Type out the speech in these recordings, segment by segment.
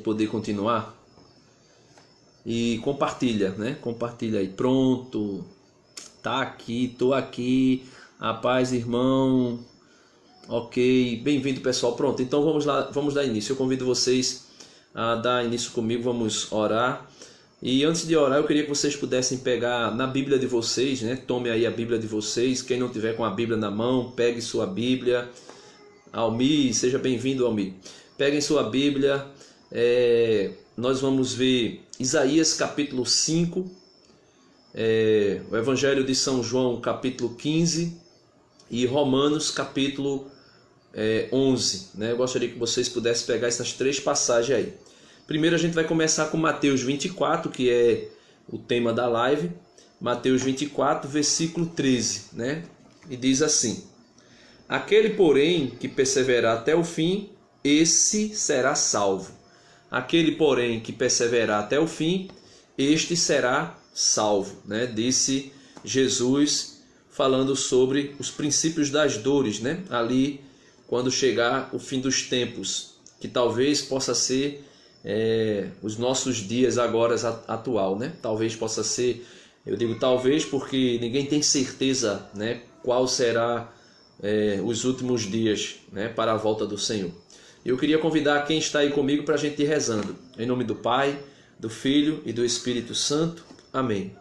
poder continuar. E compartilha, né? Compartilha aí. Pronto. Tá aqui, tô aqui. A paz, irmão. Ok, bem-vindo, pessoal. Pronto, então vamos lá, vamos dar início. Eu convido vocês a dar início comigo, vamos orar. E antes de orar, eu queria que vocês pudessem pegar na Bíblia de vocês, né? Tome aí a Bíblia de vocês. Quem não tiver com a Bíblia na mão, pegue sua Bíblia. Almi, seja bem-vindo, Almi. Peguem sua Bíblia. Nós vamos ver Isaías capítulo 5, o Evangelho de São João capítulo 15 e Romanos capítulo 11. Né? Eu gostaria que vocês pudessem pegar essas três passagens aí. Primeiro a gente vai começar com Mateus 24, que é o tema da live. Mateus 24, versículo 13. Né? E diz assim: aquele, porém, que perseverar até o fim, esse será salvo. Aquele, porém, que perseverar até o fim, este será salvo. Né? Disse Jesus, falando sobre os princípios das dores, né? Ali, quando chegar o fim dos tempos, que talvez possa ser os nossos dias agora atual, né? Talvez possa ser, eu digo talvez porque ninguém tem certeza, né, qual será os últimos dias, né, para a volta do Senhor. Eu queria convidar quem está aí comigo para a gente ir rezando. Em nome do Pai, do Filho e do Espírito Santo. Amém.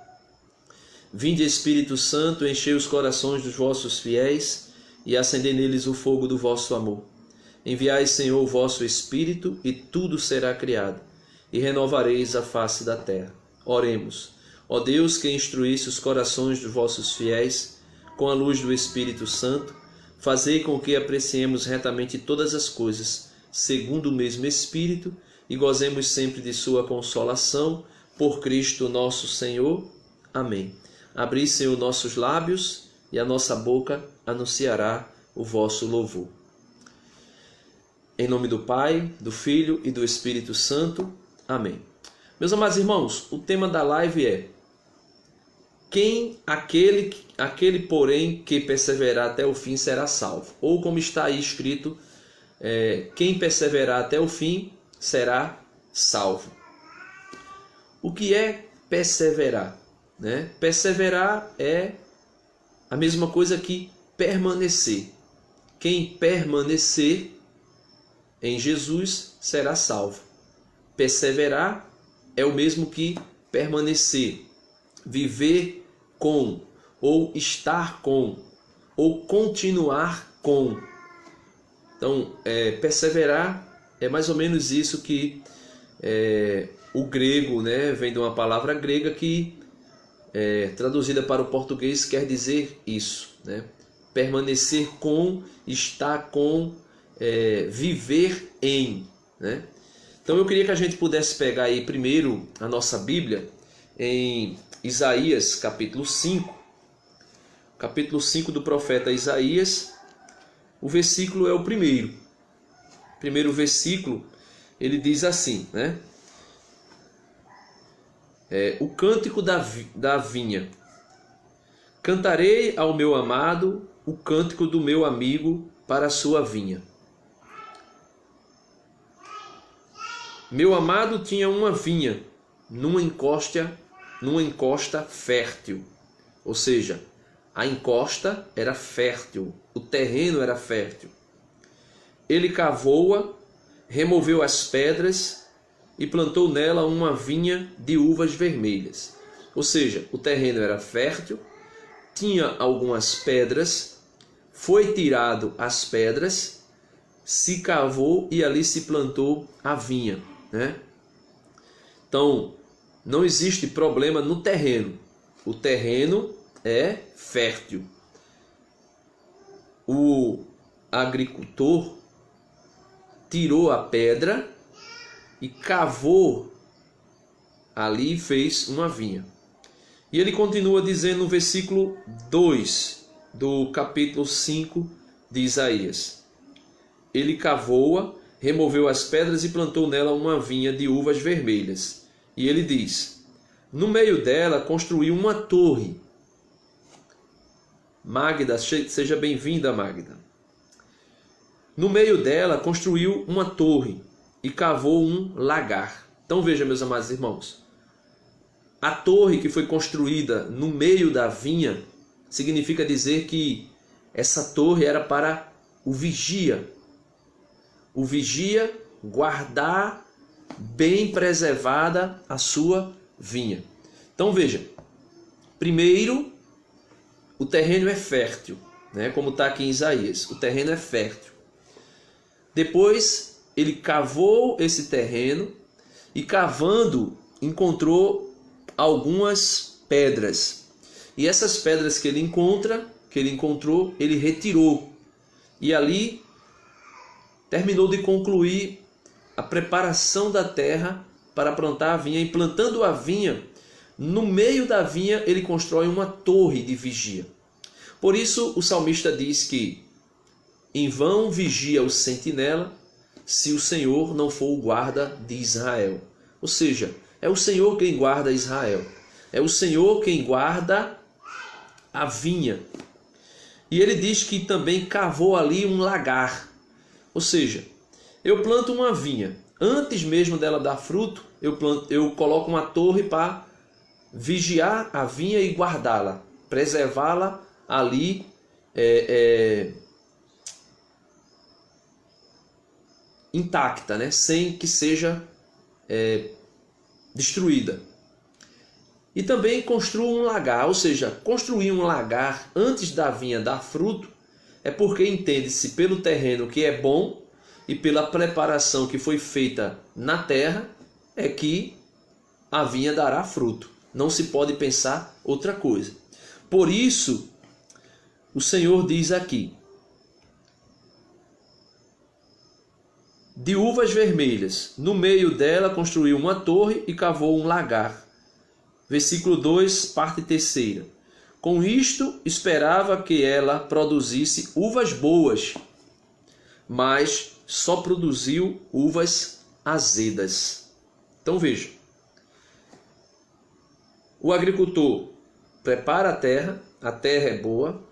Vinde, Espírito Santo, enchei os corações dos vossos fiéis e acendei neles o fogo do vosso amor. Enviai, Senhor, o vosso Espírito, e tudo será criado, e renovareis a face da terra. Oremos. Ó Deus, que instruísse os corações dos vossos fiéis com a luz do Espírito Santo, fazei com que apreciemos retamente todas as coisas, segundo o mesmo Espírito, e gozemos sempre de sua consolação, por Cristo nosso Senhor. Amém. Abri, Senhor, nossos lábios, e a nossa boca anunciará o vosso louvor. Em nome do Pai, do Filho e do Espírito Santo. Amém. Meus amados irmãos, o tema da live é: aquele porém que perseverar até o fim será salvo. Ou como está aí escrito, quem perseverar até o fim será salvo. O que é perseverar? Né? Perseverar é a mesma coisa que permanecer. Quem permanecer em Jesus será salvo. Perseverar é o mesmo que permanecer, viver com, ou estar com, ou continuar com. Então, perseverar é mais ou menos isso que o grego, né, vem de uma palavra grega que, traduzida para o português, quer dizer isso, né? Permanecer com, estar com, viver em, né? Então eu queria que a gente pudesse pegar aí primeiro a nossa Bíblia em Isaías capítulo 5, capítulo 5 do profeta Isaías. O versículo é o primeiro versículo, ele diz assim, né? O cântico da vinha. Cantarei ao meu amado o cântico do meu amigo para a sua vinha. Meu amado tinha uma vinha numa encosta fértil. Ou seja, a encosta era fértil, o terreno era fértil. Ele cavou-a, removeu as pedras e plantou nela uma vinha de uvas vermelhas. Ou seja, o terreno era fértil, tinha algumas pedras, foi tirado as pedras, se cavou e ali se plantou a vinha, né? Então, não existe problema no terreno. O terreno é fértil. O agricultor tirou a pedra e cavou ali e fez uma vinha. E ele continua dizendo no versículo 2 do capítulo 5 de Isaías: ele cavou-a, removeu as pedras e plantou nela uma vinha de uvas vermelhas. E ele diz: no meio dela construiu uma torre. Magda, seja bem-vinda, Magda. No meio dela construiu uma torre e cavou um lagar. Então veja, meus amados irmãos, a torre que foi construída no meio da vinha significa dizer que essa torre era para o vigia. O vigia guardar bem preservada a sua vinha. Então veja, primeiro, o terreno é fértil, né? Como está aqui em Isaías, o terreno é fértil. Depois ele cavou esse terreno e cavando encontrou algumas pedras. E essas pedras que ele encontrou, ele retirou. E ali terminou de concluir a preparação da terra para plantar a vinha. E plantando a vinha, no meio da vinha ele constrói uma torre de vigia. Por isso o salmista diz que em vão vigia o sentinela, se o Senhor não for o guarda de Israel. Ou seja, é o Senhor quem guarda Israel. É o Senhor quem guarda a vinha. E ele diz que também cavou ali um lagar. Ou seja, eu planto uma vinha. Antes mesmo dela dar fruto, eu coloco uma torre para vigiar a vinha e guardá-la. Preservá-la ali intacta, né? Sem que seja destruída. E também construo um lagar, ou seja, construir um lagar antes da vinha dar fruto é porque entende-se pelo terreno que é bom e pela preparação que foi feita na terra é que a vinha dará fruto. Não se pode pensar outra coisa. Por isso, o Senhor diz aqui: de uvas vermelhas, no meio dela construiu uma torre e cavou um lagar. Versículo 2, parte 3. Com isto esperava que ela produzisse uvas boas, mas só produziu uvas azedas. Então veja, o agricultor prepara a terra é boa,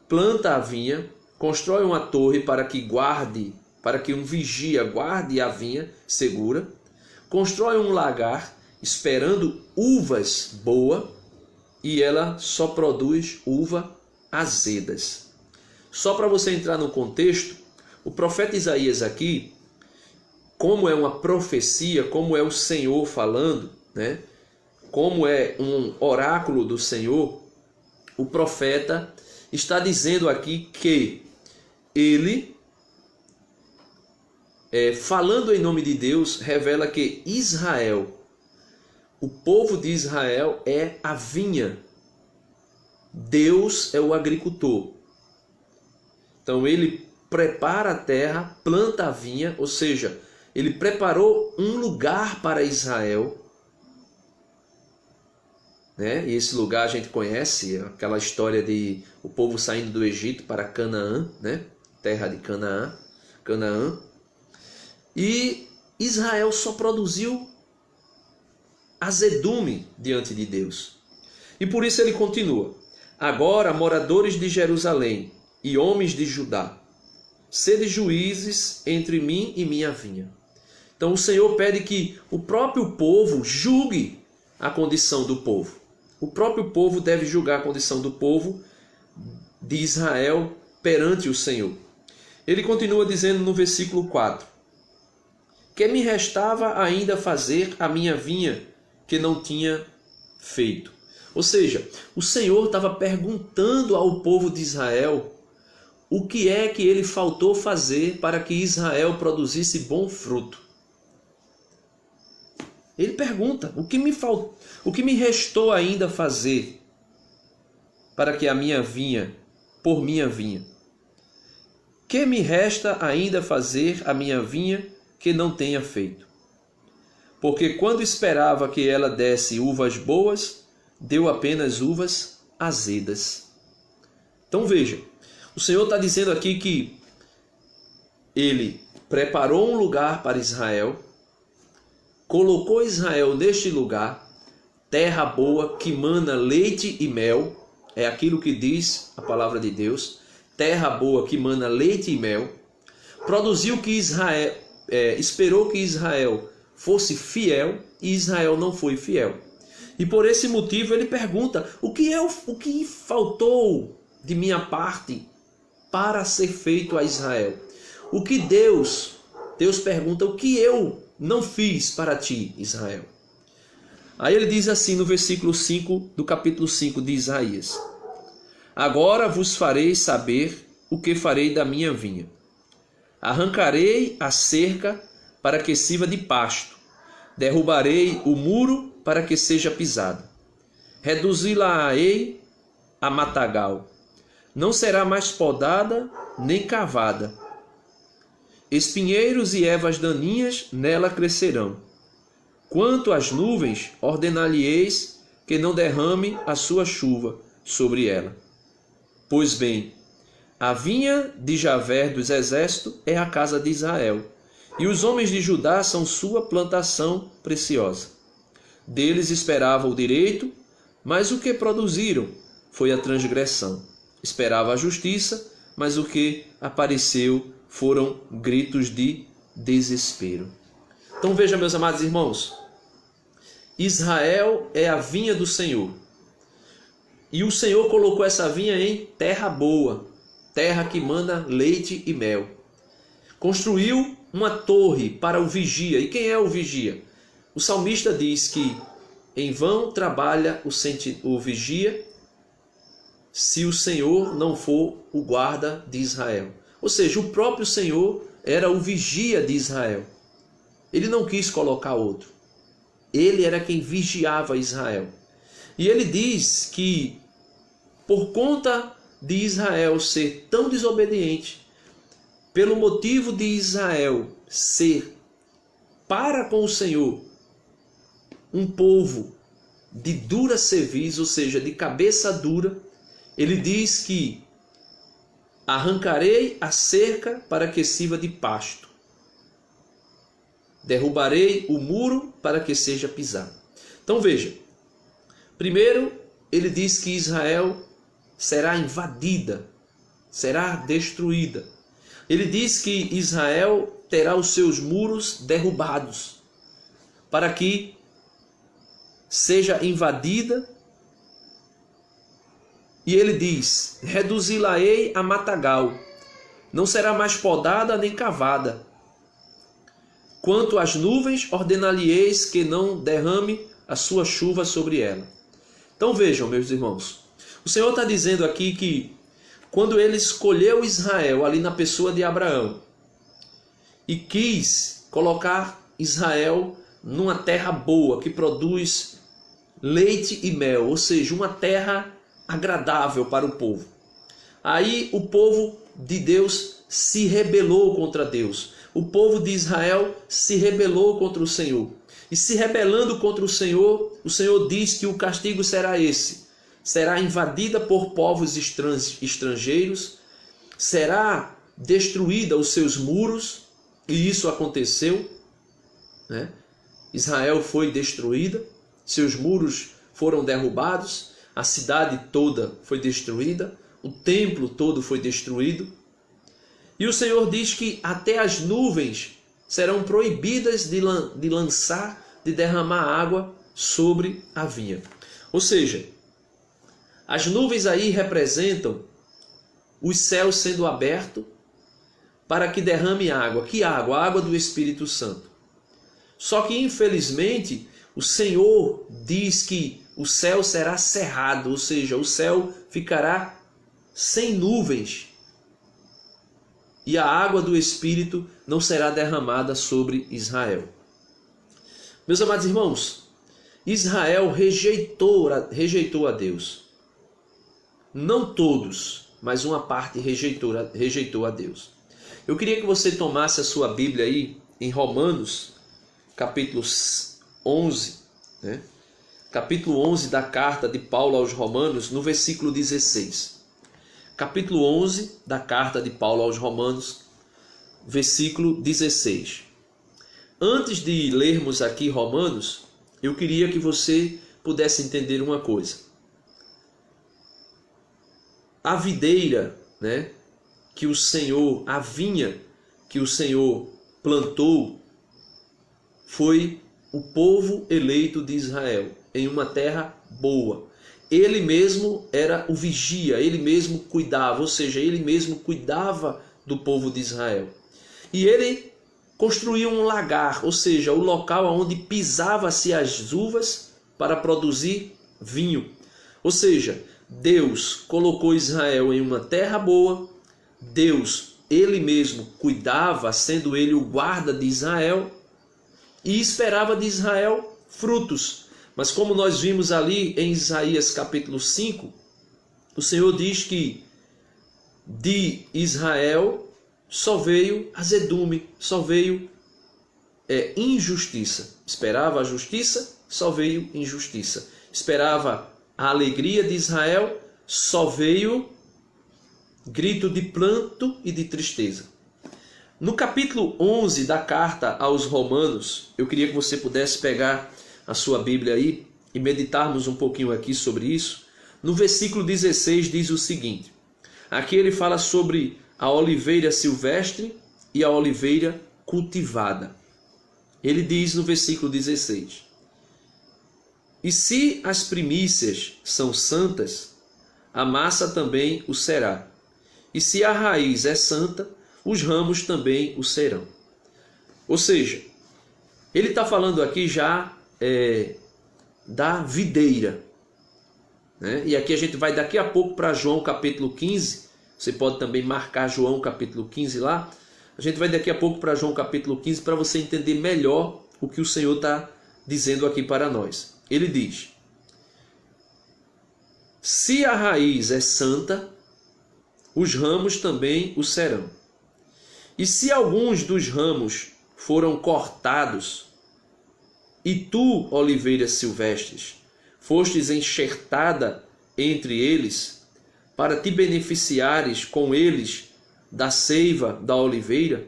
planta a vinha, constrói uma torre para que um vigia guarde a vinha segura, constrói um lagar esperando uvas boas e ela só produz uva azedas. Só para você entrar no contexto, o profeta Isaías aqui, como é uma profecia, como é o Senhor falando, né? Como é um oráculo do Senhor, o profeta está dizendo aqui que ele, falando em nome de Deus, revela que Israel, o povo de Israel é a vinha. Deus é o agricultor. Então ele prepara a terra, planta a vinha, ou seja, ele preparou um lugar para Israel, né? E esse lugar a gente conhece, aquela história de o povo saindo do Egito para Canaã, né? Terra de Canaã. E Israel só produziu azedume diante de Deus. E por isso ele continua: agora, moradores de Jerusalém e homens de Judá, sede juízes entre mim e minha vinha. Então o Senhor pede que o próprio povo julgue a condição do povo. O próprio povo deve julgar a condição do povo de Israel perante o Senhor. Ele continua dizendo no versículo 4: que me restava ainda fazer a minha vinha que não tinha feito. Ou seja, o Senhor estava perguntando ao povo de Israel o que é que ele faltou fazer para que Israel produzisse bom fruto. Ele pergunta: o que me restou ainda fazer para que a minha vinha, por minha vinha? Que me resta ainda fazer a minha vinha que não tenha feito? Porque quando esperava que ela desse uvas boas, deu apenas uvas azedas. Então veja, o Senhor está dizendo aqui que ele preparou um lugar para Israel, colocou Israel neste lugar, terra boa que mana leite e mel, é aquilo que diz a palavra de Deus, terra boa que mana leite e mel, produziu que Israel, esperou que Israel fosse fiel e Israel não foi fiel. E por esse motivo ele pergunta: o que faltou de minha parte para ser feito a Israel? O que Deus pergunta: o que eu não fiz para ti, Israel? Aí ele diz assim no versículo 5 do capítulo 5 de Isaías: agora vos farei saber o que farei da minha vinha. Arrancarei a cerca para que sirva de pasto, derrubarei o muro para que seja pisado, reduzi-la-ei a matagal, não será mais podada nem cavada. Espinheiros e ervas daninhas nela crescerão. Quanto às nuvens, ordenar-lhe-eis que não derrame a sua chuva sobre ela. Pois bem, a vinha de Javé dos exércitos é a casa de Israel, e os homens de Judá são sua plantação preciosa. Deles esperava o direito, mas o que produziram foi a transgressão. Esperava a justiça, mas o que apareceu foram gritos de desespero. Então veja, meus amados irmãos, Israel é a vinha do Senhor. E o Senhor colocou essa vinha em terra boa, terra que manda leite e mel. Construiu uma torre para o vigia. E quem é o vigia? O salmista diz que em vão trabalha o vigia se o Senhor não for o guarda de Israel. Ou seja, o próprio Senhor era o vigia de Israel. Ele não quis colocar outro. Ele era quem vigiava Israel. E ele diz que por conta de Israel ser tão desobediente, pelo motivo de Israel ser para com o Senhor um povo de dura cerviz, ou seja, de cabeça dura, ele diz que arrancarei a cerca para que sirva de pasto, derrubarei o muro para que seja pisado. Então veja, primeiro ele diz que Israel será invadida, será destruída. Ele diz que Israel terá os seus muros derrubados, para que seja invadida. E ele diz: reduzi-la-ei a matagal, não será mais podada nem cavada. Quanto às nuvens, ordenar-lhe-eis que não derrame a sua chuva sobre ela. Então vejam, meus irmãos, o Senhor está dizendo aqui que quando ele escolheu Israel ali na pessoa de Abraão e quis colocar Israel numa terra boa que produz leite e mel, ou seja, uma terra agradável para o povo. Aí o povo de Deus se rebelou contra Deus. O povo de Israel se rebelou contra o Senhor. E se rebelando contra o Senhor diz que o castigo será esse: será invadida por povos estrangeiros, será destruída os seus muros, e isso aconteceu, né? Israel foi destruída, seus muros foram derrubados, a cidade toda foi destruída, o templo todo foi destruído. E o Senhor diz que até as nuvens serão proibidas de lançar, de derramar água sobre a vinha. Ou seja, as nuvens aí representam os céus sendo abertos para que derrame água. Que água? A água do Espírito Santo. Só que, infelizmente, o Senhor diz que o céu será cerrado, ou seja, o céu ficará sem nuvens e a água do Espírito não será derramada sobre Israel. Meus amados irmãos, Israel rejeitou a Deus. Não todos, mas uma parte rejeitou a Deus. Eu queria que você tomasse a sua Bíblia aí em Romanos, capítulo 11, né? Capítulo 11 da carta de Paulo aos Romanos, no versículo 16. Capítulo 11 da carta de Paulo aos Romanos, versículo 16. Antes de lermos aqui Romanos, eu queria que você pudesse entender uma coisa. A videira, né, que o Senhor, a vinha que o Senhor plantou foi o povo eleito de Israel, em uma terra boa. Ele mesmo era o vigia, ele mesmo cuidava, ou seja, ele mesmo cuidava do povo de Israel. E ele construiu um lagar, ou seja, o local onde pisava-se as uvas para produzir vinho. Ou seja, Deus colocou Israel em uma terra boa, Deus, ele mesmo cuidava, sendo ele o guarda de Israel, e esperava de Israel frutos. Mas como nós vimos ali em Isaías capítulo 5, o Senhor diz que de Israel só veio azedume, só veio injustiça. Esperava a justiça, só veio injustiça. Esperava a alegria de Israel, só veio grito de pranto e de tristeza. No capítulo 11 da carta aos Romanos, eu queria que você pudesse pegar a sua Bíblia aí e meditarmos um pouquinho aqui sobre isso. No versículo 16 diz o seguinte: aqui ele fala sobre a oliveira silvestre e a oliveira cultivada. Ele diz no versículo 16: e se as primícias são santas, a massa também o será. E se a raiz é santa, os ramos também o serão. Ou seja, ele está falando aqui já da videira, né? E aqui a gente vai daqui a pouco para João capítulo 15. Você pode também marcar João capítulo 15 lá. A gente vai daqui a pouco para João capítulo 15 para você entender melhor o que o Senhor está dizendo aqui para nós. Ele diz: se a raiz é santa, os ramos também o serão. E se alguns dos ramos foram cortados, e tu, oliveira silvestres, fostes enxertada entre eles, para te beneficiares com eles da seiva da oliveira,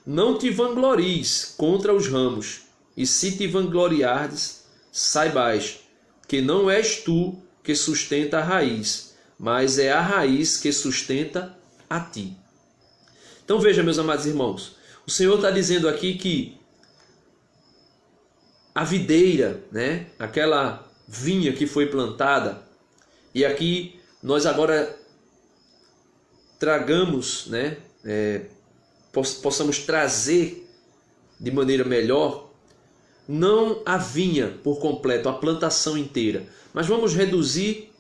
não te vanglories contra os ramos, e se te vangloriardes, saibais que não és tu que sustenta a raiz, mas é a raiz que sustenta a ti. Então veja, meus amados irmãos, o Senhor está dizendo aqui que a videira, né, aquela vinha que foi plantada, e aqui nós agora tragamos, né, possamos trazer de maneira melhor, não a vinha por completo, a plantação inteira, mas vamos reduzir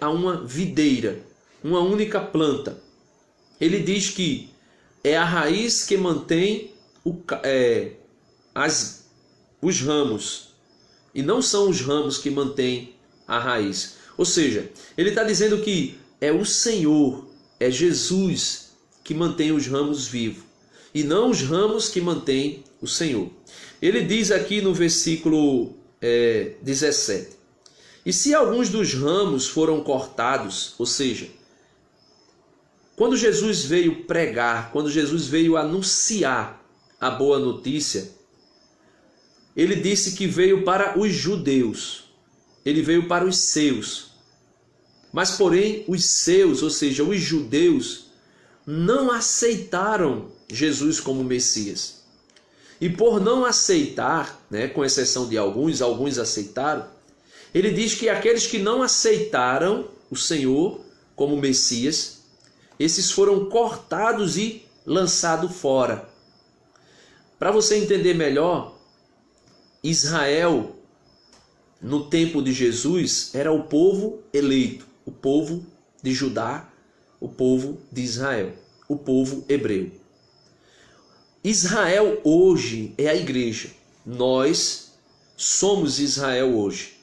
a uma videira, uma única planta. Ele diz que é a raiz que mantém os ramos, e não são os ramos que mantêm a raiz. Ou seja, ele está dizendo que é o Senhor, é Jesus que mantém os ramos vivos, e não os ramos que mantêm o Senhor. Ele diz aqui no versículo 17: e se alguns dos ramos foram cortados, ou seja, quando Jesus veio pregar, quando Jesus veio anunciar a boa notícia, ele disse que veio para os judeus, ele veio para os seus. Mas porém os seus, ou seja, os judeus, não aceitaram Jesus como Messias. E por não aceitar, né, com exceção de alguns aceitaram, ele diz que aqueles que não aceitaram o Senhor como Messias, esses foram cortados e lançados fora. Para você entender melhor, Israel, no tempo de Jesus, era o povo eleito, o povo de Judá, o povo de Israel, o povo hebreu. Israel hoje é a igreja. Nós somos Israel hoje.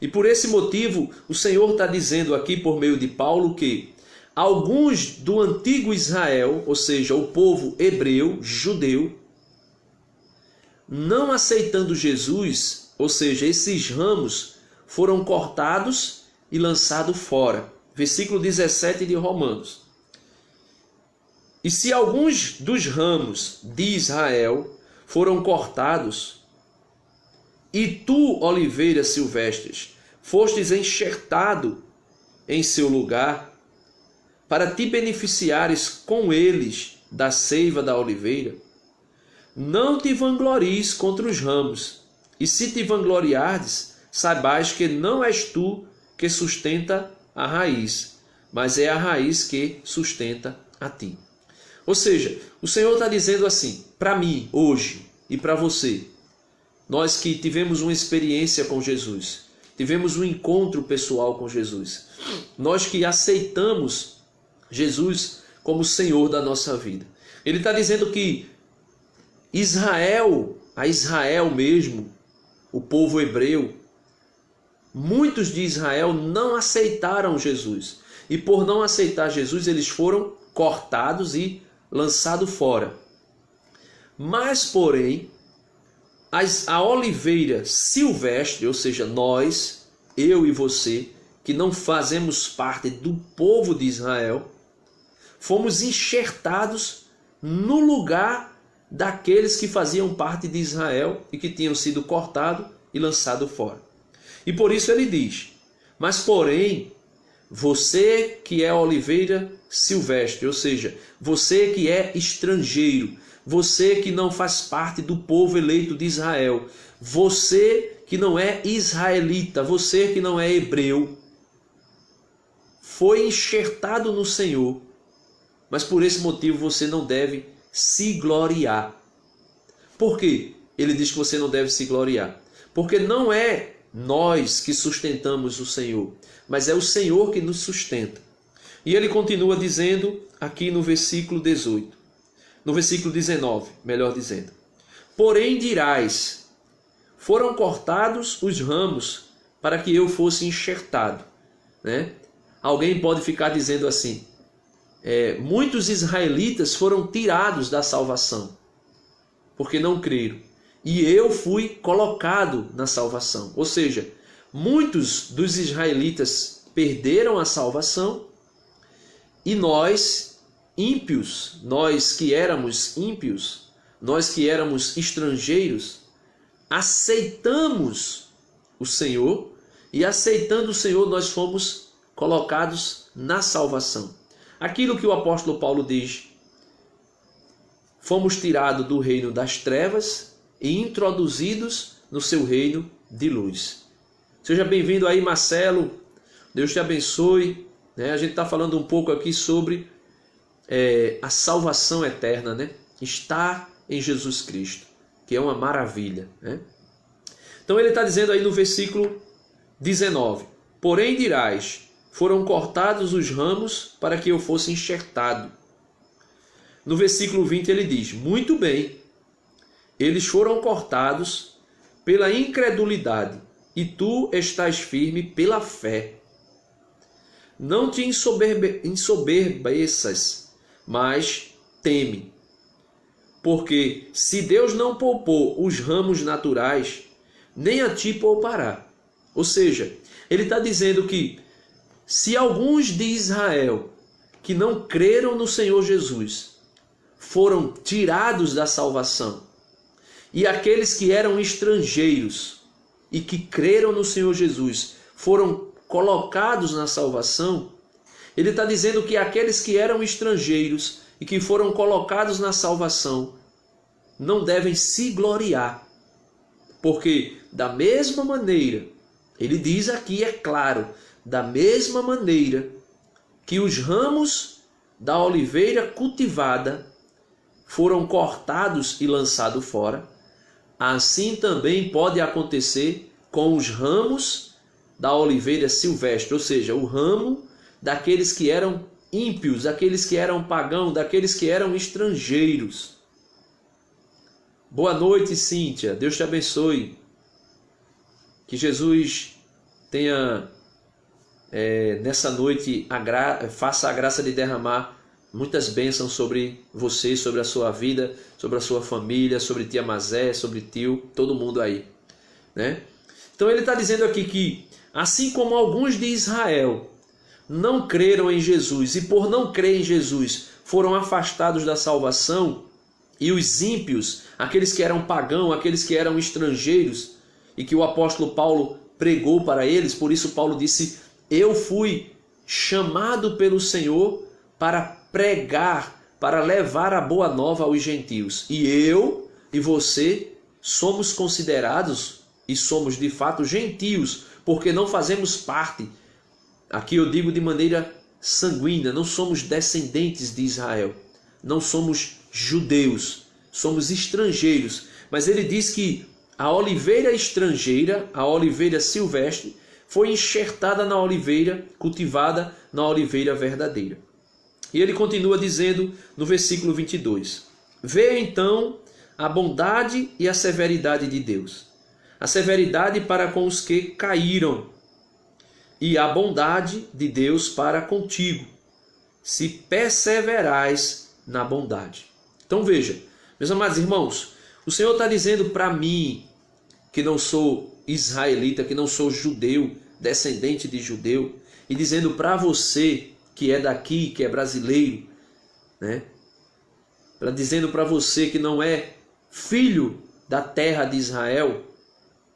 E por esse motivo, o Senhor está dizendo aqui por meio de Paulo que alguns do antigo Israel, ou seja, o povo hebreu, judeu, não aceitando Jesus, ou seja, esses ramos foram cortados e lançados fora. Versículo 17 de Romanos. E se alguns dos ramos de Israel foram cortados, e tu, oliveira silvestres, fostes enxertado em seu lugar, para te beneficiares com eles da seiva da oliveira, não te vanglories contra os ramos, e se te vangloriardes, saibais que não és tu que sustenta a raiz, mas é a raiz que sustenta a ti. Ou seja, o Senhor está dizendo assim, para mim, hoje, e para você, nós que tivemos uma experiência com Jesus, tivemos um encontro pessoal com Jesus, nós que aceitamos Jesus como Senhor da nossa vida. Ele está dizendo que Israel, a Israel mesmo, o povo hebreu, muitos de Israel não aceitaram Jesus. E por não aceitar Jesus, eles foram cortados e lançados fora. Mas, porém, a oliveira silvestre, ou seja, nós, eu e você, que não fazemos parte do povo de Israel, fomos enxertados no lugar daqueles que faziam parte de Israel e que tinham sido cortados e lançados fora. E por isso ele diz, mas porém, você que é oliveira silvestre, ou seja, você que é estrangeiro, você que não faz parte do povo eleito de Israel, você que não é israelita, você que não é hebreu, foi enxertado no Senhor, mas por esse motivo você não deve se gloriar. Por quê? Ele diz que você não deve se gloriar. Porque não é nós que sustentamos o Senhor, mas é o Senhor que nos sustenta. E ele continua dizendo aqui no versículo 18, no versículo 19, melhor dizendo: porém dirás, foram cortados os ramos para que eu fosse enxertado. Né? Alguém pode ficar dizendo assim, muitos israelitas foram tirados da salvação, porque não creram. E eu fui colocado na salvação. Ou seja, muitos dos israelitas perderam a salvação e nós, ímpios, nós que éramos ímpios, nós que éramos estrangeiros, aceitamos o Senhor e aceitando o Senhor nós fomos colocados na salvação. Aquilo que o apóstolo Paulo diz, fomos tirados do reino das trevas e introduzidos no seu reino de luz. Seja bem-vindo aí, Marcelo. Deus te abençoe. A gente está falando um pouco aqui sobre a salvação eterna, né? Estar em Jesus Cristo, que é uma maravilha. Né? Então ele está dizendo aí no versículo 19: porém dirás, foram cortados os ramos para que eu fosse enxertado. No versículo 20 ele diz, muito bem, eles foram cortados pela incredulidade, e tu estás firme pela fé. Não te ensoberbeças, mas teme. Porque se Deus não poupou os ramos naturais, nem a ti poupará. Ou seja, ele está dizendo que se alguns de Israel que não creram no Senhor Jesus foram tirados da salvação, e aqueles que eram estrangeiros e que creram no Senhor Jesus foram colocados na salvação, ele está dizendo que aqueles que eram estrangeiros e que foram colocados na salvação não devem se gloriar, porque da mesma maneira, ele diz aqui, é claro, da mesma maneira que os ramos da oliveira cultivada foram cortados e lançados fora, assim também pode acontecer com os ramos da oliveira silvestre, ou seja, o ramo daqueles que eram ímpios, daqueles que eram pagãos, daqueles que eram estrangeiros. Boa noite, Cíntia. Deus te abençoe. Que Jesus tenha nessa noite faça a graça de derramar muitas bênçãos sobre você, sobre a sua vida, sobre a sua família, sobre tia Mazé, sobre tio, todo mundo aí, né? Então ele está dizendo aqui que assim como alguns de Israel não creram em Jesus e por não crer em Jesus foram afastados da salvação, e os ímpios, aqueles que eram pagãos, aqueles que eram estrangeiros e que o apóstolo Paulo pregou para eles, por isso Paulo disse, eu fui chamado pelo Senhor para pregar para levar a boa nova aos gentios. E eu e você somos considerados e somos de fato gentios, porque não fazemos parte, aqui eu digo de maneira sanguínea, não somos descendentes de Israel, não somos judeus, somos estrangeiros. Mas ele diz que a oliveira estrangeira, a oliveira silvestre, foi enxertada na oliveira, cultivada na oliveira verdadeira. E ele continua dizendo no versículo 22, vê então a bondade e a severidade de Deus, a severidade para com os que caíram, e a bondade de Deus para contigo, se perseverais na bondade. Então veja, meus amados irmãos, o Senhor está dizendo para mim, que não sou israelita, que não sou judeu, descendente de judeu, e dizendo para você que é daqui, que é brasileiro, né? Dizendo para você que não é filho da terra de Israel,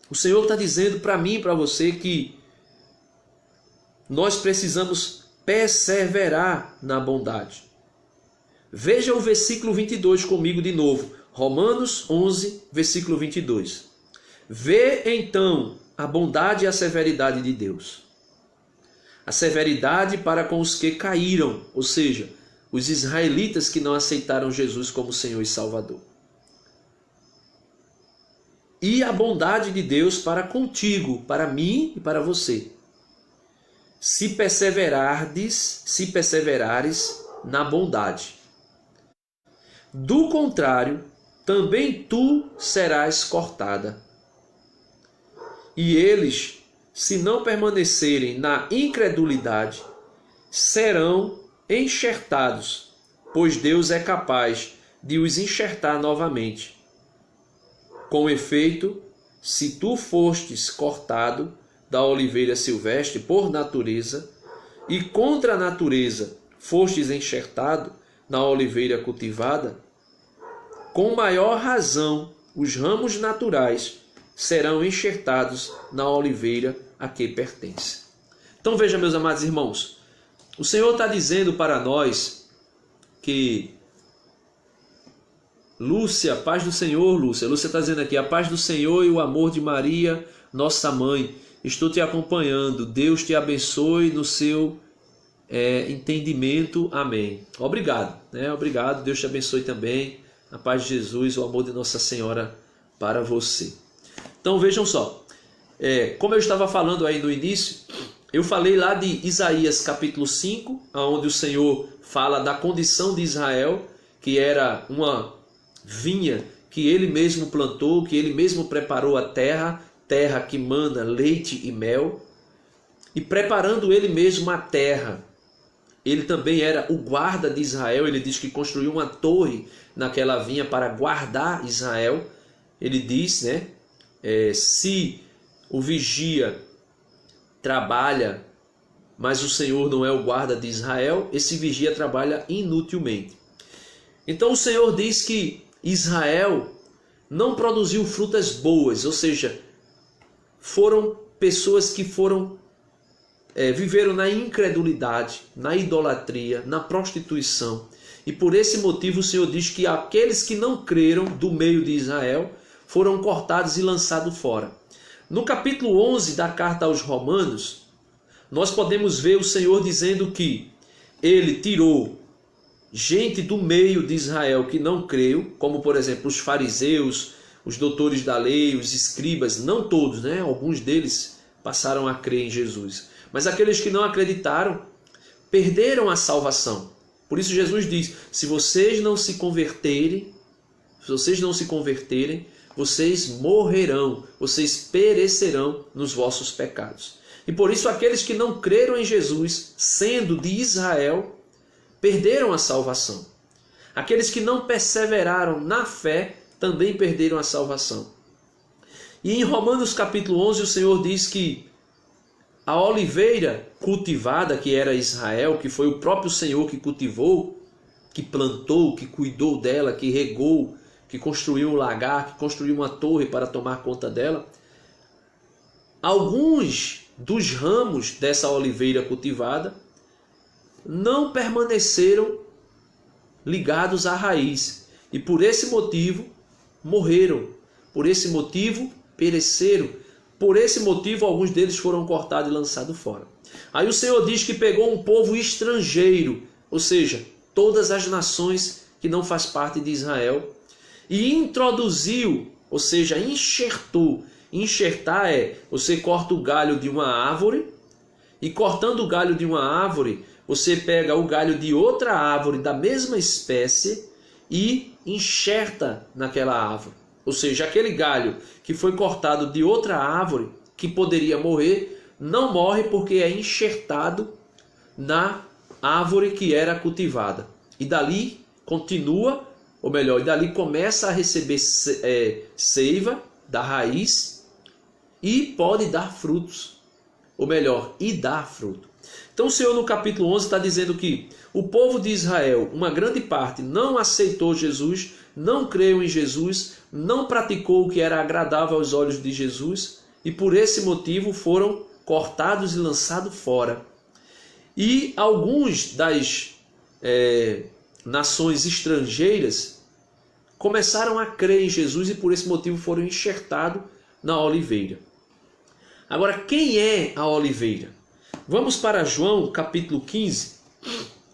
o Senhor está dizendo para mim e para você que nós precisamos perseverar na bondade. Veja o versículo 22 comigo de novo. Romanos 11, versículo 22. Vê então a bondade e a severidade de Deus. A severidade para com os que caíram, ou seja, os israelitas que não aceitaram Jesus como Senhor e Salvador. E a bondade de Deus para contigo, para mim e para você. Se perseverares na bondade. Do contrário, também tu serás cortada. E eles, se não permanecerem na incredulidade, serão enxertados, pois Deus é capaz de os enxertar novamente. Com efeito, se tu fostes cortado da oliveira silvestre por natureza, e contra a natureza fostes enxertado na oliveira cultivada, com maior razão os ramos naturais serão enxertados na oliveira a que pertence. Então veja, meus amados irmãos, o Senhor está dizendo para nós que Lúcia, paz do Senhor, Lúcia está dizendo aqui, a paz do Senhor e o amor de Maria, nossa mãe, estou te acompanhando, Deus te abençoe no seu entendimento, amém. Obrigado, né? Obrigado, Deus te abençoe também, a paz de Jesus, o amor de Nossa Senhora para você. Então vejam só, como eu estava falando aí no início, eu falei lá de Isaías capítulo 5, onde o Senhor fala da condição de Israel, que era uma vinha que ele mesmo plantou, que ele mesmo preparou a terra, terra que mana leite e mel, e preparando ele mesmo a terra, ele também era o guarda de Israel. Ele diz que construiu uma torre naquela vinha para guardar Israel. Ele diz, né, se o vigia trabalha, mas o Senhor não é o guarda de Israel, esse vigia trabalha inutilmente. Então o Senhor diz que Israel não produziu frutas boas, ou seja, foram pessoas que viveram na incredulidade, na idolatria, na prostituição. E por esse motivo o Senhor diz que aqueles que não creram do meio de Israel foram cortados e lançados fora. No capítulo 11 da carta aos Romanos, nós podemos ver o Senhor dizendo que ele tirou gente do meio de Israel que não creu, como por exemplo os fariseus, os doutores da lei, os escribas, não todos, né? Alguns deles passaram a crer em Jesus. Mas aqueles que não acreditaram perderam a salvação. Por isso Jesus diz, se vocês não se converterem, vocês morrerão, vocês perecerão nos vossos pecados. E por isso aqueles que não creram em Jesus, sendo de Israel, perderam a salvação. Aqueles que não perseveraram na fé, também perderam a salvação. E em Romanos capítulo 11, o Senhor diz que a oliveira cultivada, que era Israel, que foi o próprio Senhor que cultivou, que plantou, que cuidou dela, que regou, que construiu um lagar, que construiu uma torre para tomar conta dela, alguns dos ramos dessa oliveira cultivada não permaneceram ligados à raiz. E por esse motivo morreram. Por esse motivo pereceram. Por esse motivo alguns deles foram cortados e lançados fora. Aí o Senhor diz que pegou um povo estrangeiro, ou seja, todas as nações que não faz parte de Israel, e introduziu, ou seja, enxertou. Enxertar é, você corta o galho de uma árvore, e cortando o galho de uma árvore, você pega o galho de outra árvore da mesma espécie e enxerta naquela árvore. Ou seja, aquele galho que foi cortado de outra árvore, que poderia morrer, não morre porque é enxertado na árvore que era cultivada. E dali continua, ou melhor, e dali começa a receber seiva da raiz e pode dar frutos. Ou melhor, e dar fruto. Então o Senhor no capítulo 11 está dizendo que o povo de Israel, uma grande parte, não aceitou Jesus, não creu em Jesus, não praticou o que era agradável aos olhos de Jesus, e por esse motivo foram cortados e lançados fora. E alguns das nações estrangeiras começaram a crer em Jesus e por esse motivo foram enxertados na oliveira. Agora, quem é a oliveira? Vamos para João, capítulo 15,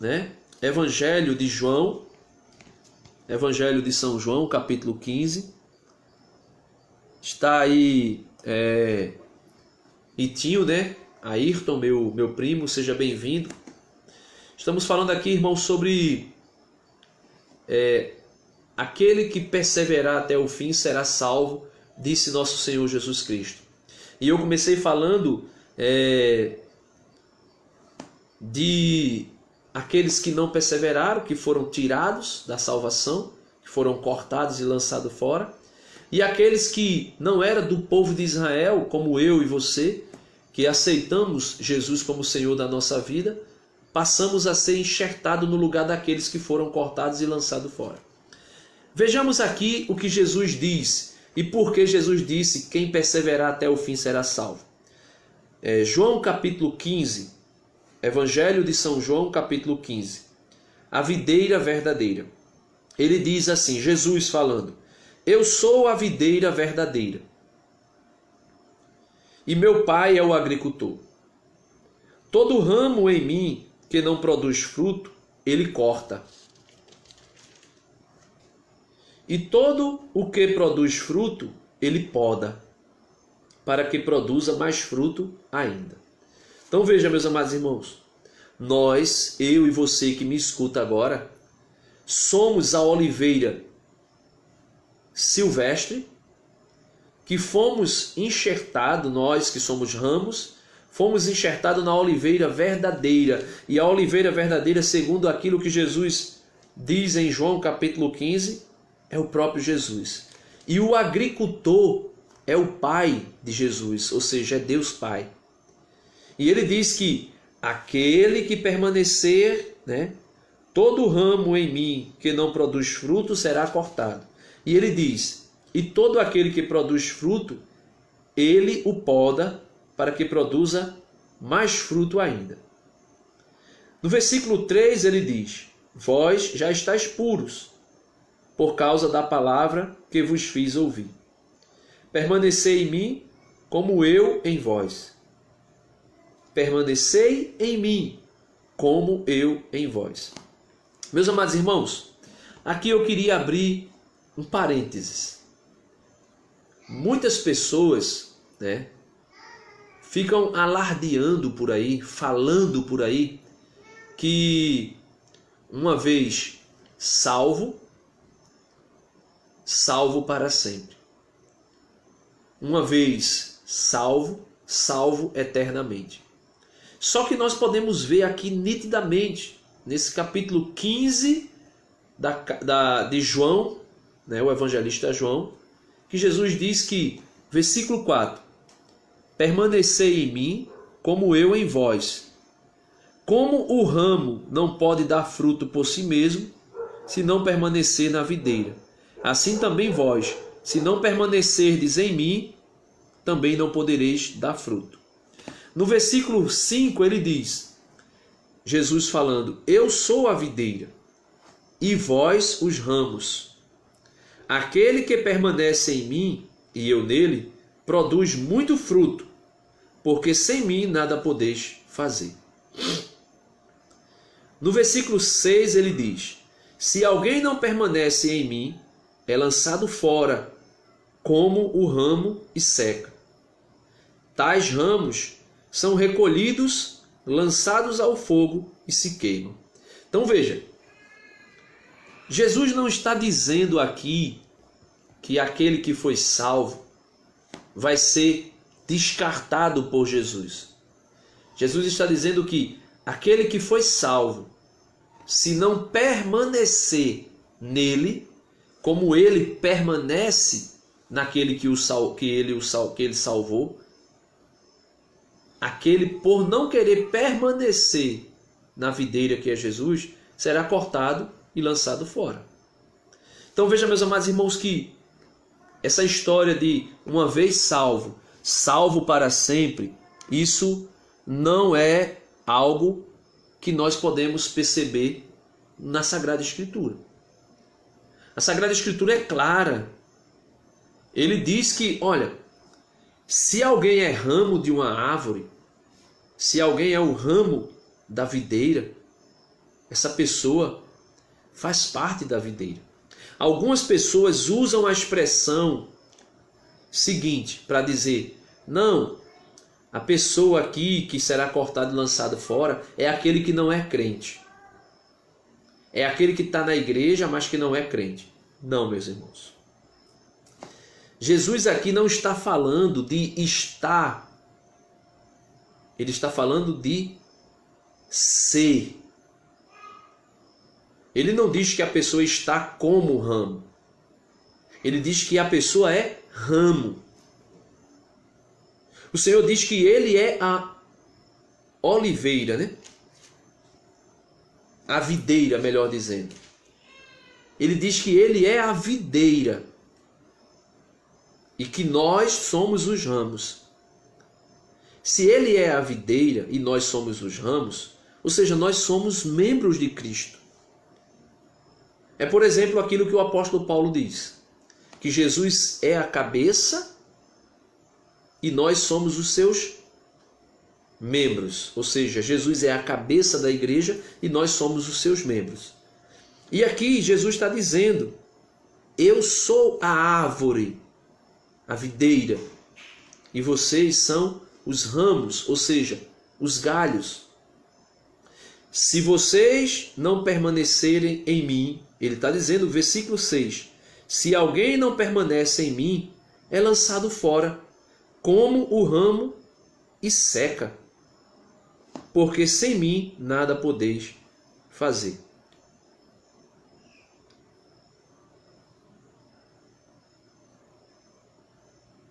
né? Evangelho de João, Evangelho de São João, capítulo 15. Está aí Itinho, né? Ayrton, meu primo, seja bem-vindo. Estamos falando aqui, irmão, sobre aquele que perseverar até o fim será salvo, disse nosso Senhor Jesus Cristo. E eu comecei falando de aqueles que não perseveraram, que foram tirados da salvação, que foram cortados e lançados fora, e aqueles que não eram do povo de Israel, como eu e você, que aceitamos Jesus como Senhor da nossa vida, passamos a ser enxertados no lugar daqueles que foram cortados e lançados fora. Vejamos aqui o que Jesus diz e por que Jesus disse: quem perseverar até o fim será salvo. João capítulo 15, Evangelho de São João capítulo 15, a videira verdadeira. Ele diz assim, Jesus falando: eu sou a videira verdadeira e meu Pai é o agricultor. Todo ramo em mim que não produz fruto, ele corta. E todo o que produz fruto, ele poda, para que produza mais fruto ainda. Então veja, meus amados irmãos, nós, eu e você que me escuta agora, somos a oliveira silvestre, que fomos enxertados, nós que somos ramos, fomos enxertados na oliveira verdadeira. E a oliveira verdadeira, segundo aquilo que Jesus diz em João capítulo 15, é o próprio Jesus. E o agricultor é o Pai de Jesus, ou seja, é Deus Pai. E ele diz que aquele que permanecer, todo ramo em mim que não produz fruto será cortado. E ele diz, e todo aquele que produz fruto, ele o poda para que produza mais fruto ainda. No versículo 3 ele diz, vós já estáis puros, por causa da palavra que vos fiz ouvir. Permanecei em mim, como eu em vós. Permanecei em mim, como eu em vós. Meus amados irmãos, aqui eu queria abrir um parênteses. Muitas pessoas, ficam alardeando por aí, falando por aí, que uma vez salvo para sempre. Uma vez salvo, salvo eternamente. Só que nós podemos ver aqui nitidamente, nesse capítulo 15 de João, o evangelista João, que Jesus diz que, versículo 4, permanecei em mim, como eu em vós. Como o ramo não pode dar fruto por si mesmo, se não permanecer na videira. Assim também vós, se não permanecerdes em mim, também não podereis dar fruto. No versículo 5 ele diz, Jesus falando, eu sou a videira, e vós os ramos. Aquele que permanece em mim e eu nele, produz muito fruto, porque sem mim nada podeis fazer. No versículo 6 ele diz: se alguém não permanece em mim, é lançado fora, como o ramo, e seca. Tais ramos são recolhidos, lançados ao fogo e se queimam. Então veja, Jesus não está dizendo aqui que aquele que foi salvo vai ser descartado por Jesus. Jesus está dizendo que aquele que foi salvo, se não permanecer nele, como ele permanece naquele que ele salvou, aquele, por não querer permanecer na videira que é Jesus, será cortado e lançado fora. Então veja, meus amados irmãos, que essa história de uma vez salvo, salvo para sempre, isso não é algo que nós podemos perceber na Sagrada Escritura. A Sagrada Escritura é clara. Ele diz que, olha, se alguém é ramo de uma árvore, se alguém é o ramo da videira, essa pessoa faz parte da videira. Algumas pessoas usam a expressão seguinte para dizer: não, a pessoa aqui que será cortada e lançada fora é aquele que não é crente. É aquele que está na igreja, mas que não é crente. Não, meus irmãos. Jesus aqui não está falando de estar. Ele está falando de ser. Ele não diz que a pessoa está como ramo. Ele diz que a pessoa é ramo. O Senhor diz que ele é a oliveira, né? A videira, melhor dizendo. Ele diz que ele é a videira e que nós somos os ramos. Se ele é a videira e nós somos os ramos, ou seja, nós somos membros de Cristo. É, por exemplo, aquilo que o apóstolo Paulo diz, que Jesus é a cabeça e nós somos os seus membros. Ou seja, Jesus é a cabeça da igreja e nós somos os seus membros. E aqui Jesus está dizendo: eu sou a árvore, a videira, e vocês são os ramos, ou seja, os galhos. Se vocês não permanecerem em mim, ele está dizendo no versículo 6, se alguém não permanece em mim, é lançado fora, como o ramo, e seca. Porque sem mim nada podeis fazer.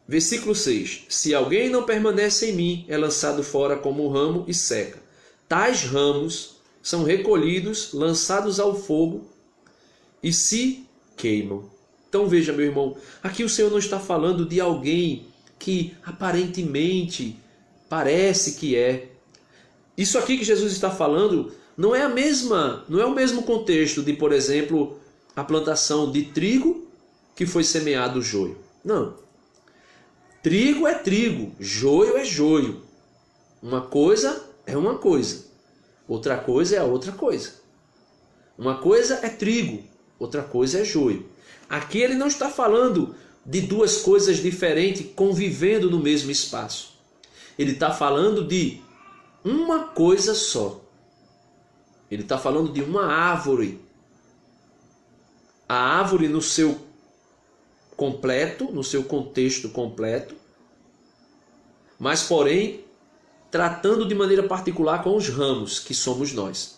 Versículo 6. Se alguém não permanece em mim, é lançado fora como o ramo e seca. Tais ramos são recolhidos, lançados ao fogo e se queimam. Então veja, meu irmão, aqui o Senhor não está falando de alguém que aparentemente parece que é. Isso aqui que Jesus está falando não é o mesmo contexto de, por exemplo, a plantação de trigo que foi semeado o joio. Não. Trigo é trigo, joio é joio. Uma coisa é uma coisa, outra coisa é a outra coisa. Uma coisa é trigo, outra coisa é joio. Aqui ele não está falando de duas coisas diferentes convivendo no mesmo espaço. Ele está falando de uma coisa só. Ele está falando de uma árvore. A árvore no seu completo, no seu contexto completo, mas porém tratando de maneira particular com os ramos, que somos nós.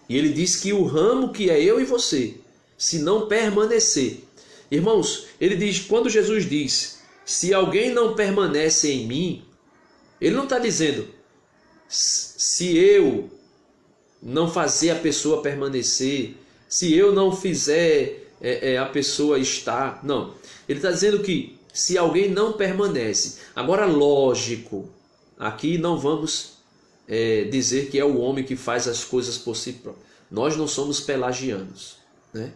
E ele diz que o ramo que é eu e você, se não permanecer. Irmãos, ele diz, quando Jesus diz, se alguém não permanece em mim, ele não está dizendo, se eu não fazer a pessoa permanecer, se eu não fizer a pessoa estar. Não, ele está dizendo que se alguém não permanece. Agora, lógico, aqui não vamos dizer que é o homem que faz as coisas por si próprio. Nós não somos pelagianos, né?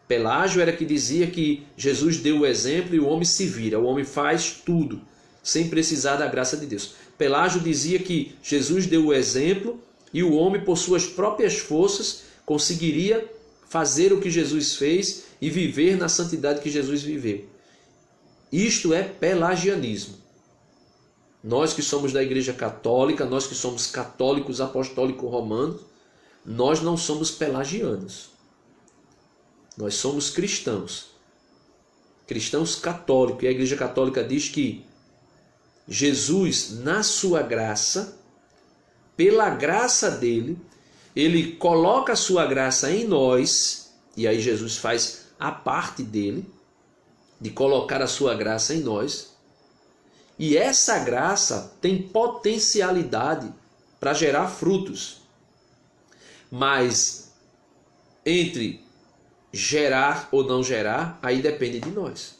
Pelágio era que dizia que Jesus deu o exemplo e o homem se vira, o homem faz tudo, sem precisar da graça de Deus. Pelágio dizia que Jesus deu o exemplo e o homem, por suas próprias forças, conseguiria fazer o que Jesus fez e viver na santidade que Jesus viveu. Isto é pelagianismo. Nós que somos da Igreja Católica, nós que somos católicos apostólicos romanos, nós não somos pelagianos. Nós somos cristãos. Cristãos católicos. E a Igreja Católica diz que Jesus, na sua graça, pela graça dele, ele coloca a sua graça em nós, e aí Jesus faz a parte dele, de colocar a sua graça em nós, e essa graça tem potencialidade para gerar frutos. Mas entre gerar ou não gerar, aí depende de nós.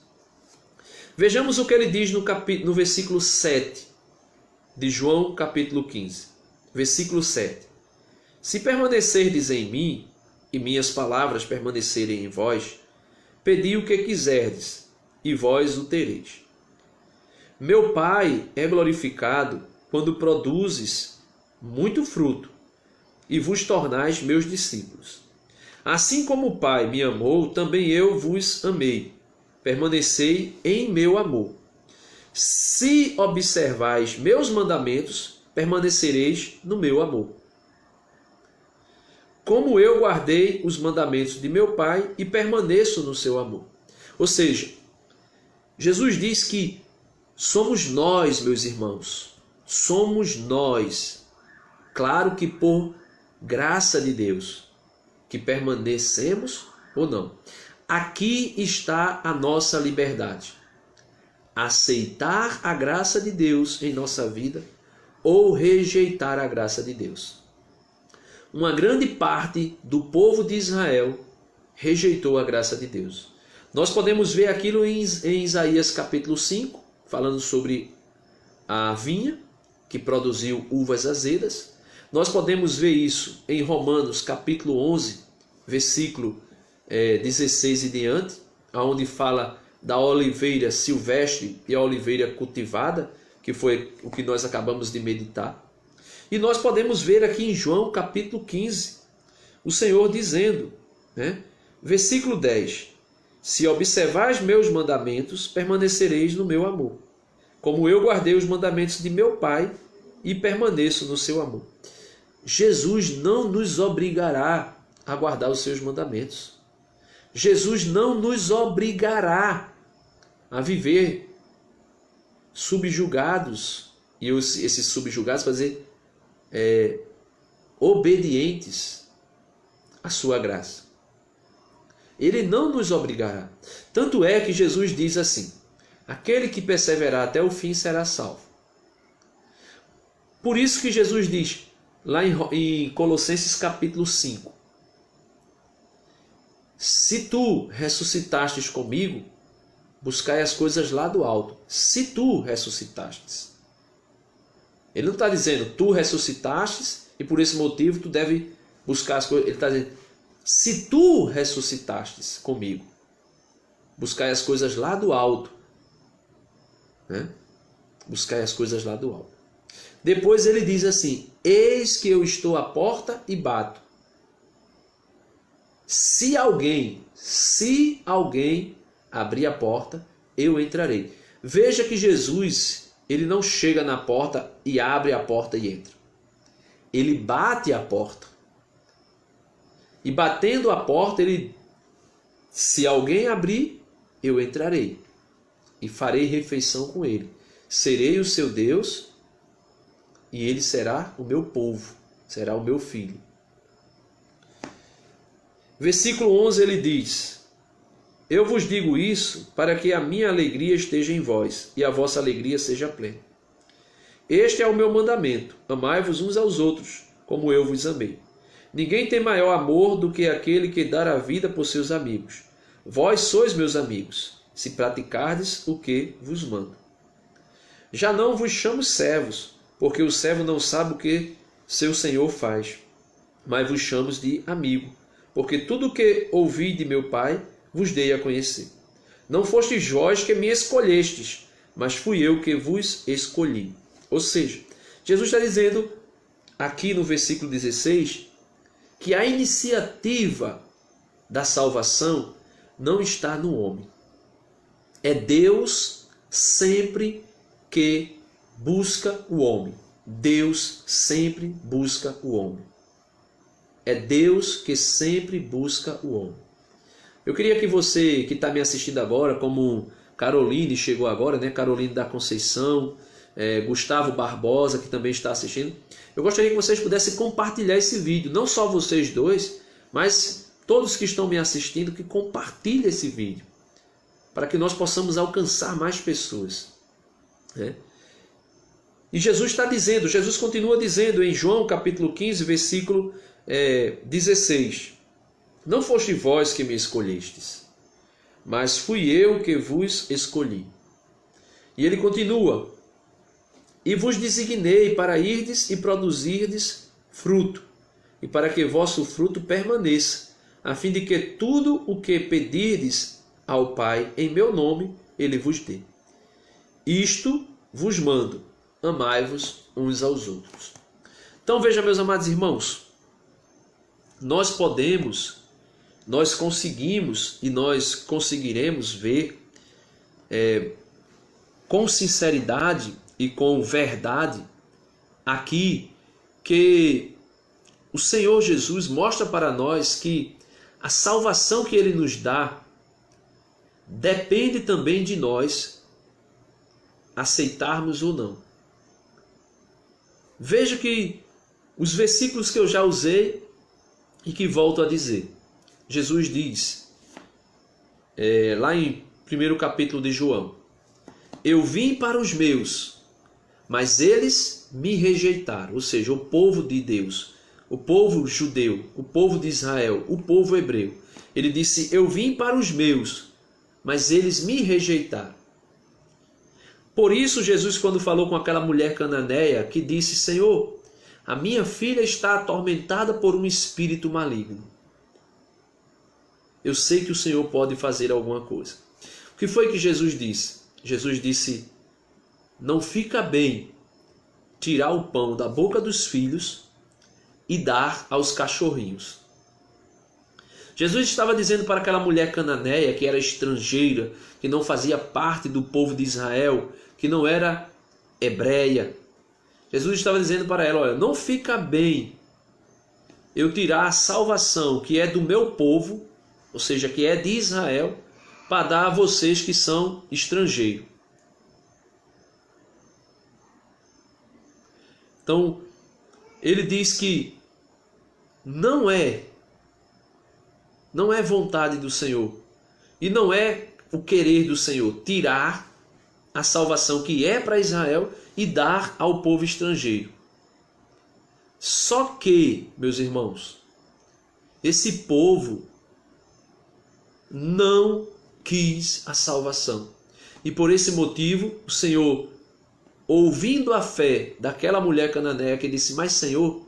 Vejamos o que ele diz no versículo 7 de João capítulo 15. Versículo 7. Se permanecerdes em mim, e minhas palavras permanecerem em vós, pedi o que quiserdes, e vós o tereis. Meu Pai é glorificado quando produzes muito fruto, e vos tornais meus discípulos. Assim como o Pai me amou, também eu vos amei. Permanecei em meu amor. Se observais meus mandamentos, permanecereis no meu amor. Como eu guardei os mandamentos de meu Pai e permaneço no seu amor. Ou seja, Jesus diz que somos nós, meus irmãos. Somos nós. Claro que por graça de Deus, que permanecemos ou não. Aqui está a nossa liberdade. Aceitar a graça de Deus em nossa vida ou rejeitar a graça de Deus. Uma grande parte do povo de Israel rejeitou a graça de Deus. Nós podemos ver aquilo em Isaías capítulo 5, falando sobre a vinha que produziu uvas azedas. Nós podemos ver isso em Romanos capítulo 11, versículo 16 e diante, onde fala da oliveira silvestre e a oliveira cultivada, que foi o que nós acabamos de meditar. E nós podemos ver aqui em João capítulo 15, o Senhor dizendo, né, versículo 10, se observais meus mandamentos, permanecereis no meu amor, como eu guardei os mandamentos de meu Pai e permaneço no seu amor. Jesus não nos obrigará a guardar os seus mandamentos. Jesus não nos obrigará a viver subjugados, e esses subjugados fazer obedientes à sua graça. Ele não nos obrigará. Tanto é que Jesus diz assim, aquele que perseverar até o fim será salvo. Por isso que Jesus diz, lá em Colossenses capítulo 5, se tu ressuscitastes comigo, buscai as coisas lá do alto. Se tu ressuscitastes. Ele não está dizendo, tu ressuscitastes e por esse motivo tu deve buscar as coisas. Ele está dizendo, se tu ressuscitastes comigo, buscai as coisas lá do alto. Né? Buscai as coisas lá do alto. Depois ele diz assim, eis que eu estou à porta e bato. Se alguém abrir a porta, eu entrarei. Veja que Jesus, ele não chega na porta e abre a porta e entra. Ele bate a porta. E batendo a porta, ele, se alguém abrir, eu entrarei. E farei refeição com ele. Serei o seu Deus e ele será o meu povo, será o meu filho. Versículo 11 ele diz, eu vos digo isso para que a minha alegria esteja em vós e a vossa alegria seja plena. Este é o meu mandamento, amai-vos uns aos outros, como eu vos amei. Ninguém tem maior amor do que aquele que dá a vida por seus amigos. Vós sois meus amigos, se praticardes o que vos mando. Já não vos chamo servos, porque o servo não sabe o que seu senhor faz. mas vos chamo de amigo, porque tudo o que ouvi de meu Pai vos dei a conhecer. Não fostes vós que me escolhestes, mas fui eu que vos escolhi. Ou seja, Jesus está dizendo aqui no versículo 16 que a iniciativa da salvação não está no homem. É Deus sempre que busca o homem. Deus sempre busca o homem. É Deus que sempre busca o homem. Eu queria que você que está me assistindo agora, como Caroline chegou agora, né? Caroline da Conceição, Gustavo Barbosa, que também está assistindo, eu gostaria que vocês pudessem compartilhar esse vídeo. Não só vocês dois, mas todos que estão me assistindo, que compartilhem esse vídeo, para que nós possamos alcançar mais pessoas, né? E Jesus está dizendo, Jesus continua dizendo em João capítulo 15, versículo 16: Não foste vós que me escolhestes, mas fui eu que vos escolhi. E ele continua: E vos designei para irdes e produzirdes fruto, e para que vosso fruto permaneça, a fim de que tudo o que pedirdes ao Pai em meu nome, ele vos dê. Isto vos mando: amai-vos uns aos outros. Então veja, meus amados irmãos, nós conseguimos e nós conseguiremos ver com sinceridade e com verdade aqui que o Senhor Jesus mostra para nós que a salvação que Ele nos dá depende também de nós aceitarmos ou não. Veja que os versículos que eu já usei e que volto a dizer. Jesus diz, lá em 1º capítulo de João: Eu vim para os meus, mas eles me rejeitaram. Ou seja, o povo de Deus, o povo judeu, o povo de Israel, o povo hebreu. Ele disse: Eu vim para os meus, mas eles me rejeitaram. Por isso Jesus, quando falou com aquela mulher cananeia, que disse: Senhor, a minha filha está atormentada por um espírito maligno. Eu sei que o Senhor pode fazer alguma coisa. O que foi que Jesus disse? Jesus disse: Não fica bem tirar o pão da boca dos filhos e dar aos cachorrinhos. Jesus estava dizendo para aquela mulher cananeia, que era estrangeira, que não fazia parte do povo de Israel, que não era hebreia. Jesus estava dizendo para ela: olha, não fica bem eu tirar a salvação que é do meu povo, ou seja, que é de Israel, para dar a vocês que são estrangeiros. Então, ele diz que não é vontade do Senhor e não é o querer do Senhor tirar a salvação que é para Israel e dar ao povo estrangeiro. Só que, meus irmãos, esse povo não quis a salvação. E por esse motivo, o Senhor, ouvindo a fé daquela mulher cananeia, que disse: Mas Senhor,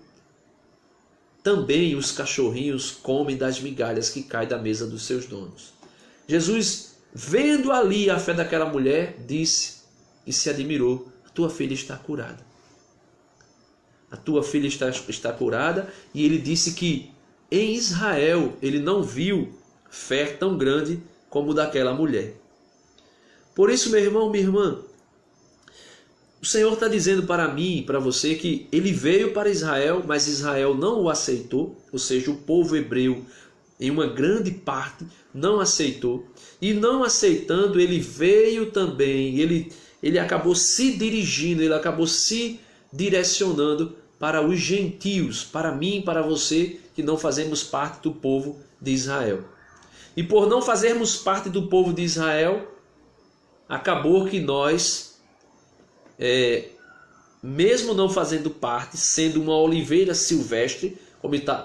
também os cachorrinhos comem das migalhas que caem da mesa dos seus donos. Jesus, vendo ali a fé daquela mulher, disse e se admirou: A tua filha está curada. A tua filha está curada. E ele disse que em Israel ele não viu fé tão grande como o daquela mulher. Por isso, meu irmão, minha irmã, o Senhor está dizendo para mim e para você que ele veio para Israel, mas Israel não o aceitou, ou seja, o povo hebreu, em uma grande parte, não aceitou. E não aceitando, ele veio também, ele acabou se dirigindo, ele acabou se direcionando para os gentios, para mim e para você, que não fazemos parte do povo de Israel. E por não fazermos parte do povo de Israel, acabou que nós, mesmo não fazendo parte, sendo uma oliveira silvestre,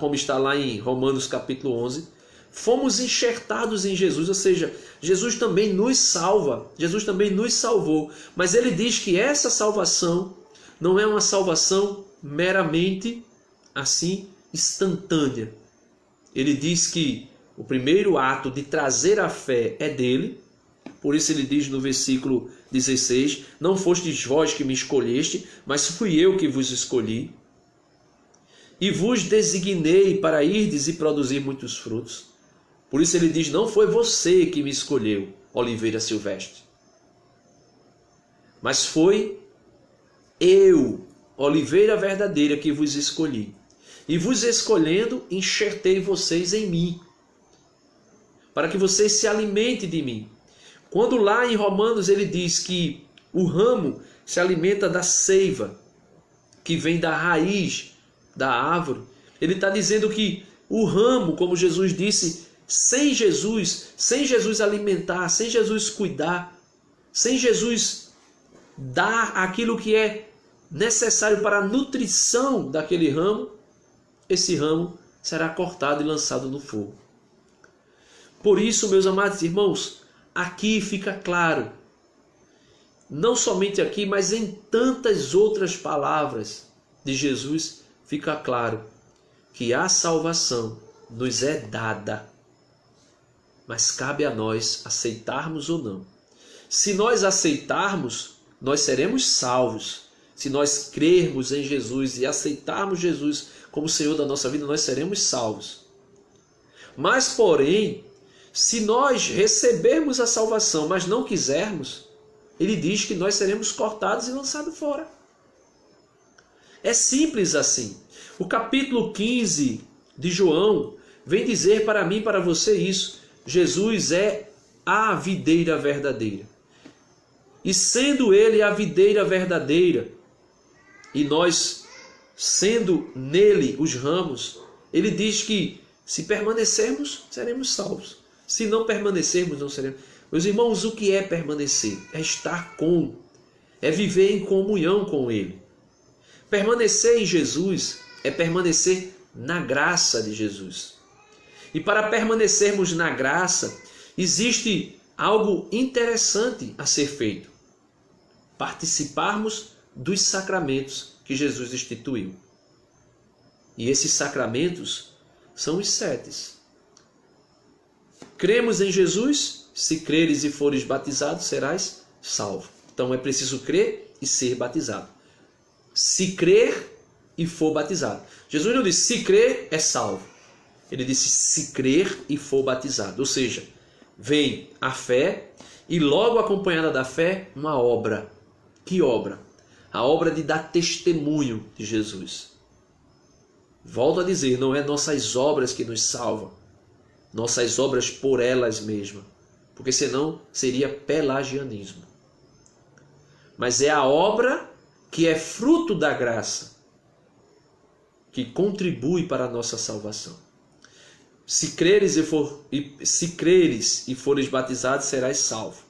como está lá em Romanos capítulo 11, fomos enxertados em Jesus, ou seja, Jesus também nos salva, Jesus também nos salvou, mas ele diz que essa salvação não é uma salvação meramente assim, instantânea. Ele diz que o primeiro ato de trazer a fé é dele. Por isso ele diz no versículo 16: não fostes vós que me escolheste, mas fui eu que vos escolhi. E vos designei para irdes e produzir muitos frutos. Por isso ele diz: não foi você que me escolheu, oliveira silvestre, mas foi eu, oliveira verdadeira, que vos escolhi. E vos escolhendo, enxertei vocês em mim, para que vocês se alimentem de mim. Quando lá em Romanos ele diz que o ramo se alimenta da seiva, que vem da raiz da árvore, ele está dizendo que o ramo, como Jesus disse, sem Jesus alimentar, sem Jesus cuidar, sem Jesus dar aquilo que é necessário para a nutrição daquele ramo, esse ramo será cortado e lançado no fogo. Por isso, meus amados irmãos, aqui fica claro, não somente aqui, mas em tantas outras palavras de Jesus, fica claro que a salvação nos é dada, mas cabe a nós aceitarmos ou não. Se nós aceitarmos, nós seremos salvos. Se nós crermos em Jesus e aceitarmos Jesus como Senhor da nossa vida, nós seremos salvos. Mas, porém, se nós recebermos a salvação, mas não quisermos, ele diz que nós seremos cortados e lançados fora. É simples assim. O capítulo 15 de João vem dizer para mim e para você isso. Jesus é a videira verdadeira. E sendo ele a videira verdadeira, e nós sendo nele os ramos, ele diz que se permanecermos, seremos salvos. Se não permanecermos, não seremos. Meus irmãos, o que é permanecer? É estar com, é viver em comunhão com ele. Permanecer em Jesus é permanecer na graça de Jesus. E para permanecermos na graça, existe algo interessante a ser feito: participarmos dos sacramentos que Jesus instituiu. E esses sacramentos são os 7. Cremos em Jesus? Se creres e fores batizado, serás salvo. Então é preciso crer e ser batizado. Se crer e for batizado. Jesus não disse se crer é salvo. Ele disse se crer e for batizado. Ou seja, vem a fé e logo acompanhada da fé uma obra. Que obra? A obra de dar testemunho de Jesus. Volto a dizer, não é nossas obras que nos salvam. Nossas obras por elas mesmas. Porque senão seria pelagianismo. Mas é a obra que é fruto da graça, que contribui para a nossa salvação. Se creres e fores batizado, serás salvo.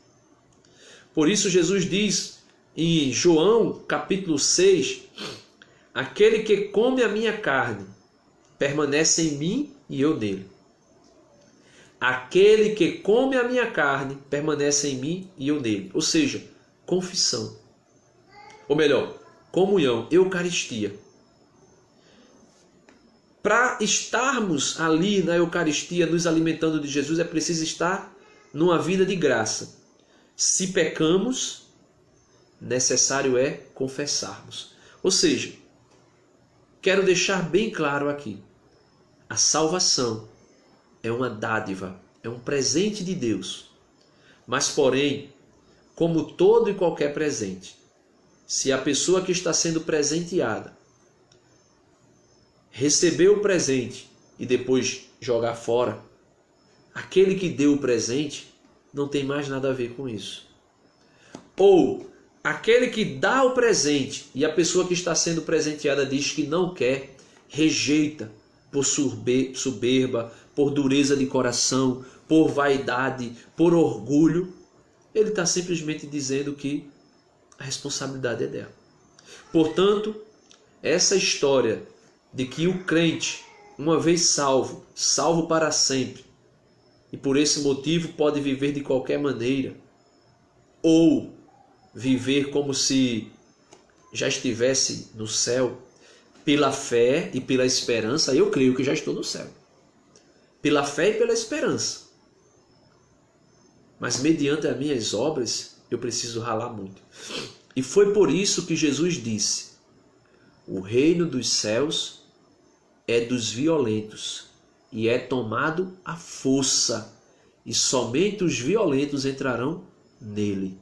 Por isso Jesus diz em João capítulo 6, aquele que come a minha carne permanece em mim e eu nele. Aquele que come a minha carne permanece em mim e eu nele. Ou seja, confissão. Ou melhor, comunhão, eucaristia. Para estarmos ali na Eucaristia, nos alimentando de Jesus, é preciso estar numa vida de graça. Se pecamos, necessário é confessarmos. Ou seja, quero deixar bem claro aqui, a salvação é uma dádiva, é um presente de Deus. Mas, porém, como todo e qualquer presente, se a pessoa que está sendo presenteada receber o presente e depois jogar fora, aquele que deu o presente não tem mais nada a ver com isso. Ou aquele que dá o presente e a pessoa que está sendo presenteada diz que não quer, rejeita por soberba, por dureza de coração, por vaidade, por orgulho, ele está simplesmente dizendo que a responsabilidade é dela. Portanto, essa história de que o crente, uma vez salvo, salvo para sempre, e por esse motivo pode viver de qualquer maneira, ou viver como se já estivesse no céu, Pela fé e pela esperança, eu creio que já estou no céu. Pela fé e pela esperança. Mas mediante as minhas obras, eu preciso ralar muito. E foi por isso que Jesus disse: o reino dos céus é dos violentos e é tomado à força, e somente os violentos entrarão nele.